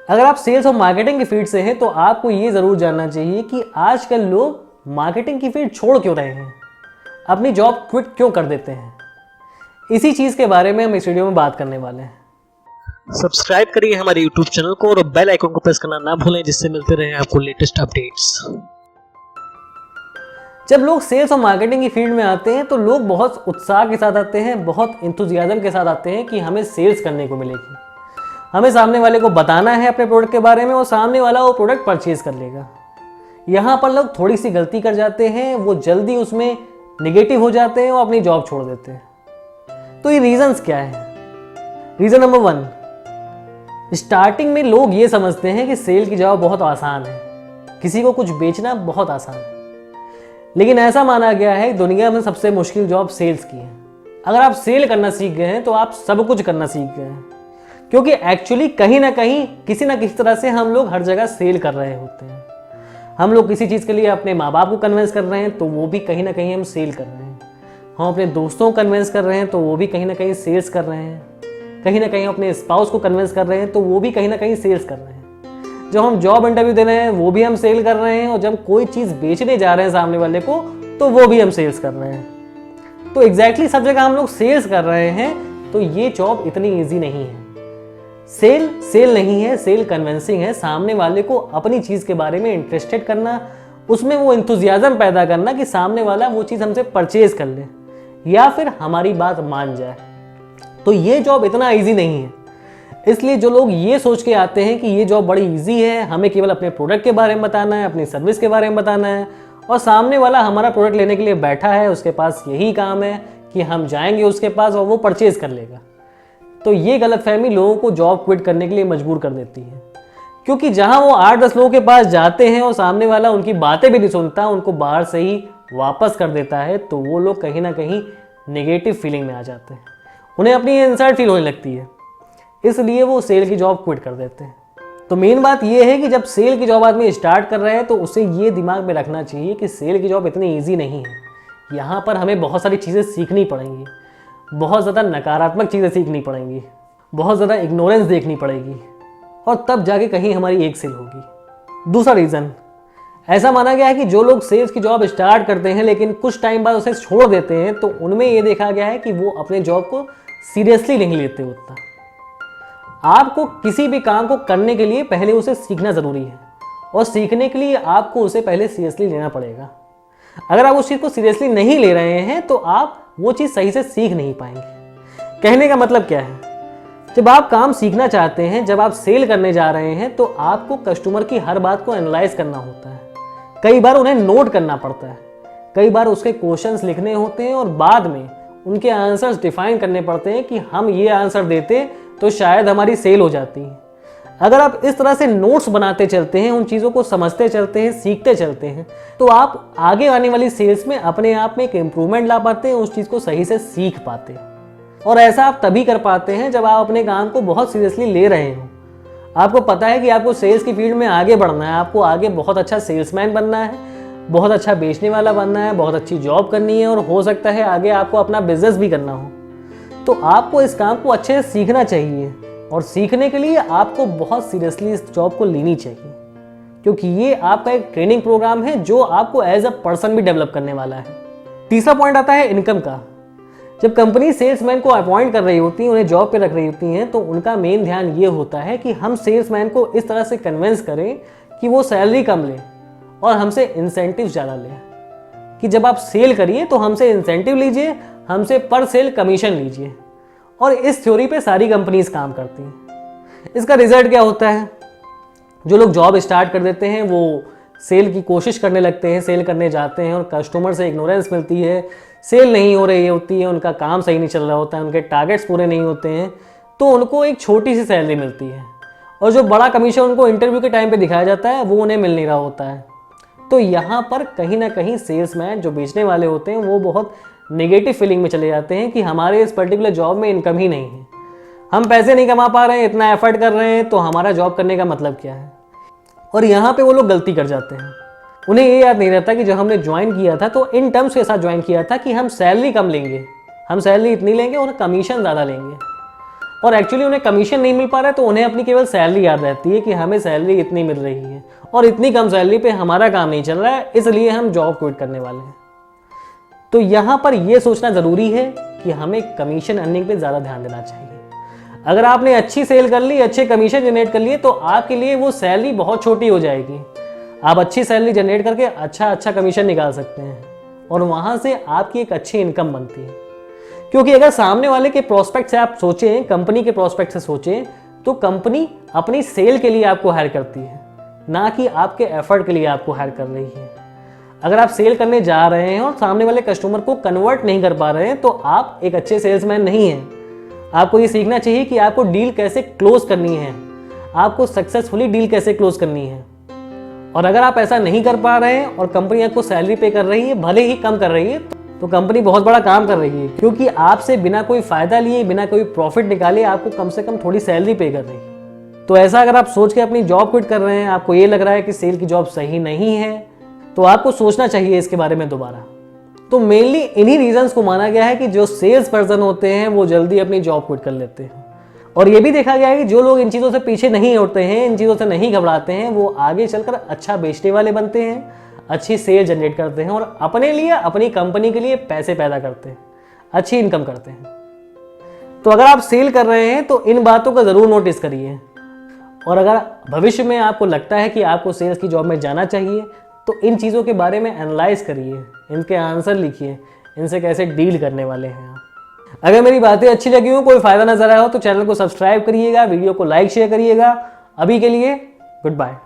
अगर आप सेल्स और मार्केटिंग की फील्ड से हैं तो आपको ये ज़रूर जानना चाहिए कि आजकल लोग मार्केटिंग की फील्ड छोड़ क्यों रहे हैं, अपनी जॉब क्विट क्यों कर देते हैं। इसी चीज़ के बारे में हम इस वीडियो में बात करने वाले हैं। सब्सक्राइब करिए हमारे YouTube चैनल को और बेल आइकन को प्रेस करना ना भूलें, जिससे मिलते रहे आपको लेटेस्ट अपडेट्स। जब लोग सेल्स और मार्केटिंग की फील्ड में आते हैं तो लोग बहुत उत्साह के साथ आते हैं, बहुत इंथुजियाज्म के साथ आते हैं कि हमें सेल्स करने को मिलेगी, हमें सामने वाले को बताना है अपने प्रोडक्ट के बारे में और सामने वाला वो प्रोडक्ट परचेज कर लेगा। यहाँ पर लोग थोड़ी सी गलती कर जाते हैं, वो जल्दी उसमें निगेटिव हो जाते हैं और अपनी जॉब छोड़ देते हैं। तो ये रीजंस क्या है? रीजन नंबर 1, स्टार्टिंग में लोग ये समझते हैं कि सेल की जॉब बहुत आसान है, किसी को कुछ बेचना बहुत आसान है। लेकिन ऐसा माना गया है दुनिया में सबसे मुश्किल जॉब सेल्स की है। अगर आप सेल करना सीख गए हैं तो आप सब कुछ करना सीख गए हैं, क्योंकि एक्चुअली कहीं ना कहीं किसी ना किसी तरह से हम लोग हर जगह सेल कर रहे होते हैं। हम लोग किसी चीज़ के लिए अपने माँ बाप को कन्विंस कर रहे हैं तो वो भी कहीं ना कहीं हम सेल कर रहे हैं। हम अपने दोस्तों को कन्विंस कर रहे हैं तो वो भी कहीं ना कहीं सेल्स कर रहे हैं। कहीं ना कहीं अपने स्पाउस को कन्विंस कर रहे हैं तो वो भी कहीं ना कहीं सेल्स कर रहे हैं। जब हम जॉब इंटरव्यू दे रहे हैं वो भी हम सेल कर रहे हैं, और जब कोई चीज़ बेचने जा रहे हैं सामने वाले को तो वो भी हम सेल्स कर रहे हैं। तो एग्जैक्टली सब जगह हम लोग सेल्स कर रहे हैं। तो ये जॉब इतनी ईजी नहीं है। सेल नहीं है, सेल कन्विंसिंग है। सामने वाले को अपनी चीज़ के बारे में इंटरेस्टेड करना, उसमें वो इंथुजियाज्म पैदा करना कि सामने वाला वो चीज़ हमसे परचेज कर ले या फिर हमारी बात मान जाए। तो ये जॉब इतना ईजी नहीं है। इसलिए जो लोग ये सोच के आते हैं कि ये जॉब बड़ी ईजी है, हमें केवल अपने प्रोडक्ट के बारे में बताना है, अपनी सर्विस के बारे में बताना है, और सामने वाला हमारा प्रोडक्ट लेने के लिए बैठा है, उसके पास यही काम है कि हम जाएंगे उसके पास और वो परचेज कर लेगा, तो ये गलतफहमी लोगों को जॉब क्विट करने के लिए मजबूर कर देती है। क्योंकि जहां वो 8-10 लोगों के पास जाते हैं और सामने वाला उनकी बातें भी नहीं सुनता, उनको बाहर से ही वापस कर देता है, तो वो लोग कहीं ना कहीं नेगेटिव फीलिंग में आ जाते हैं, उन्हें अपनी इनसल्ट फील होने लगती है, इसलिए वो सेल की जॉब क्विट कर देते हैं। तो मेन बात ये है कि जब सेल की जॉब आदमी स्टार्ट कर रहे हैं तो उसे ये दिमाग में रखना चाहिए कि सेल की जॉब इतनी ईजी नहीं है। यहाँ पर हमें बहुत सारी चीज़ें सीखनी पड़ेंगी, बहुत ज़्यादा नकारात्मक चीज़ें सीखनी पड़ेंगी, बहुत ज़्यादा इग्नोरेंस देखनी पड़ेगी, और तब जाके कहीं हमारी एक सेल होगी। दूसरा रीज़न, ऐसा माना गया है कि जो लोग सेल्स की जॉब स्टार्ट करते हैं लेकिन कुछ टाइम बाद उसे छोड़ देते हैं तो उनमें ये देखा गया है कि वो अपने जॉब को सीरियसली नहीं लेते उतना। आपको किसी भी काम को करने के लिए पहले उसे सीखना ज़रूरी है, और सीखने के लिए आपको उसे पहले सीरियसली लेना पड़ेगा। अगर आप उस चीज़ को सीरियसली नहीं ले रहे हैं तो आप वो चीज़ सही से सीख नहीं पाएंगे। कहने का मतलब क्या है? जब आप काम सीखना चाहते हैं, जब आप सेल करने जा रहे हैं, तो आपको कस्टमर की हर बात को एनालाइज करना होता है। कई बार उन्हें नोट करना पड़ता है, कई बार उसके क्वेश्चंस लिखने होते हैं और बाद में उनके आंसर्स डिफाइन करने पड़ते हैं कि हम ये आंसर देते तो शायद हमारी सेल हो जाती है। अगर आप इस तरह से नोट्स बनाते चलते हैं, उन चीज़ों को समझते चलते हैं, सीखते चलते हैं, तो आप आगे आने वाली सेल्स में अपने आप में एक इम्प्रूवमेंट ला पाते हैं, उस चीज़ को सही से सीख पाते हैं। और ऐसा आप तभी कर पाते हैं जब आप अपने काम को बहुत सीरियसली ले रहे हो। आपको पता है कि आपको सेल्स की फील्ड में आगे बढ़ना है, आपको आगे बहुत अच्छा सेल्समैन बनना है, बहुत अच्छा बेचने वाला बनना है, बहुत अच्छी जॉब करनी है, और हो सकता है आगे आपको अपना बिजनेस भी करना हो। तो आपको इस काम को अच्छे से सीखना चाहिए, और सीखने के लिए आपको बहुत सीरियसली इस जॉब को लेनी चाहिए, क्योंकि ये आपका एक ट्रेनिंग प्रोग्राम है जो आपको एज अ पर्सन भी डेवलप करने वाला है। तीसरा पॉइंट आता है इनकम का। जब कंपनी सेल्समैन को अपॉइंट कर रही होती है, उन्हें जॉब पे रख रही होती हैं, तो उनका मेन ध्यान ये होता है कि हम सेल्समैन को इस तरह से कन्विंस करें कि वो सैलरी कम ले और हमसे इंसेंटिव ज़्यादा ले, कि जब आप सेल करिए तो हमसे इंसेंटिव लीजिए, हमसे पर सेल कमीशन लीजिए। और इस थ्योरी पे सारी कंपनीज काम करती हैं। इसका रिजल्ट क्या होता है? जो लोग जॉब स्टार्ट कर देते हैं वो सेल की कोशिश करने लगते हैं, सेल करने जाते हैं, और कस्टमर से इग्नोरेंस मिलती है, सेल नहीं हो रही होती है, उनका काम सही नहीं चल रहा होता है, उनके टारगेट्स पूरे नहीं होते हैं, तो उनको एक छोटी सी सैलरी मिलती है, और जो बड़ा कमीशन उनको इंटरव्यू के टाइम पे दिखाया जाता है वो उन्हें मिल नहीं रहा होता है। तो यहाँ पर कहीं ना कहीं सेल्समैन जो बेचने वाले होते हैं वो बहुत नेगेटिव फीलिंग में चले जाते हैं कि हमारे इस पर्टिकुलर जॉब में इनकम ही नहीं है, हम पैसे नहीं कमा पा रहे हैं, इतना एफर्ट कर रहे हैं, तो हमारा जॉब करने का मतलब क्या है। और यहाँ पे वो लोग गलती कर जाते हैं। उन्हें ये याद नहीं रहता कि जब हमने ज्वाइन किया था तो इन टर्म्स के साथ ज्वाइन किया था कि हम सैलरी कम लेंगे, हम सैलरी इतनी लेंगे और कमीशन ज़्यादा लेंगे। और एक्चुअली उन्हें कमीशन नहीं मिल पा रहा है, तो उन्हें अपनी केवल सैलरी याद रहती है कि हमें सैलरी इतनी मिल रही है और इतनी कम सैलरी पे हमारा काम नहीं चल रहा है, इसलिए हम जॉब क्विट करने वाले हैं। तो यहाँ पर यह सोचना ज़रूरी है कि हमें कमीशन अर्निंग पे ज़्यादा ध्यान देना चाहिए। अगर आपने अच्छी सेल कर ली, अच्छे कमीशन जनरेट कर लिए, तो आपके लिए वो सैलरी बहुत छोटी हो जाएगी। आप अच्छी सैलरी जनरेट करके अच्छा कमीशन निकाल सकते हैं और वहाँ से आपकी एक अच्छी इनकम बनती है। क्योंकि अगर सामने वाले के प्रोस्पेक्ट से आप सोचें, कंपनी के प्रोस्पेक्ट से सोचें, तो कंपनी अपनी सेल के लिए आपको हायर करती है, ना कि आपके एफर्ट के लिए आपको हायर कर रही है। अगर आप सेल करने जा रहे हैं और सामने वाले कस्टमर को कन्वर्ट नहीं कर पा रहे हैं, तो आप एक अच्छे सेल्समैन नहीं हैं। आपको ये सीखना चाहिए कि आपको डील कैसे क्लोज करनी है, आपको सक्सेसफुली डील कैसे क्लोज करनी है। और अगर आप ऐसा नहीं कर पा रहे हैं और कंपनी आपको सैलरी पे कर रही है, भले ही कम कर रही है, तो कंपनी बहुत बड़ा काम कर रही है, क्योंकि आपसे बिना कोई फायदा लिए, बिना कोई प्रॉफिट निकाले आपको कम से कम थोड़ी सैलरी पे कर रही है। तो ऐसा अगर आप सोच के अपनी जॉब क्विट कर रहे हैं, आपको ये लग रहा है कि सेल की जॉब सही नहीं है, तो आपको सोचना चाहिए इसके बारे में दोबारा। तो मेनली इन्हीं रीजंस को माना गया है कि जो सेल्स पर्सन होते हैं वो जल्दी अपनी जॉब क्विट कर लेते हैं। और ये भी देखा गया है कि जो लोग इन चीज़ों से पीछे नहीं उठते हैं, इन चीज़ों से नहीं घबराते हैं, वो आगे चलकर अच्छा बेचने वाले बनते हैं, अच्छी सेल जनरेट करते हैं और अपने लिए, अपनी कंपनी के लिए पैसे पैदा करते हैं, अच्छी इनकम करते हैं। तो अगर आप सेल कर रहे हैं तो इन बातों का ज़रूर नोटिस करिए। और अगर भविष्य में आपको लगता है कि आपको सेल्स की जॉब में जाना चाहिए, तो इन चीज़ों के बारे में एनालाइज करिए, इनके आंसर लिखिए, इनसे कैसे डील करने वाले हैं आप। अगर मेरी बातें अच्छी लगी हो, कोई फ़ायदा नजर आया हो, तो चैनल को सब्सक्राइब करिएगा, वीडियो को लाइक शेयर करिएगा। अभी के लिए गुड बाय।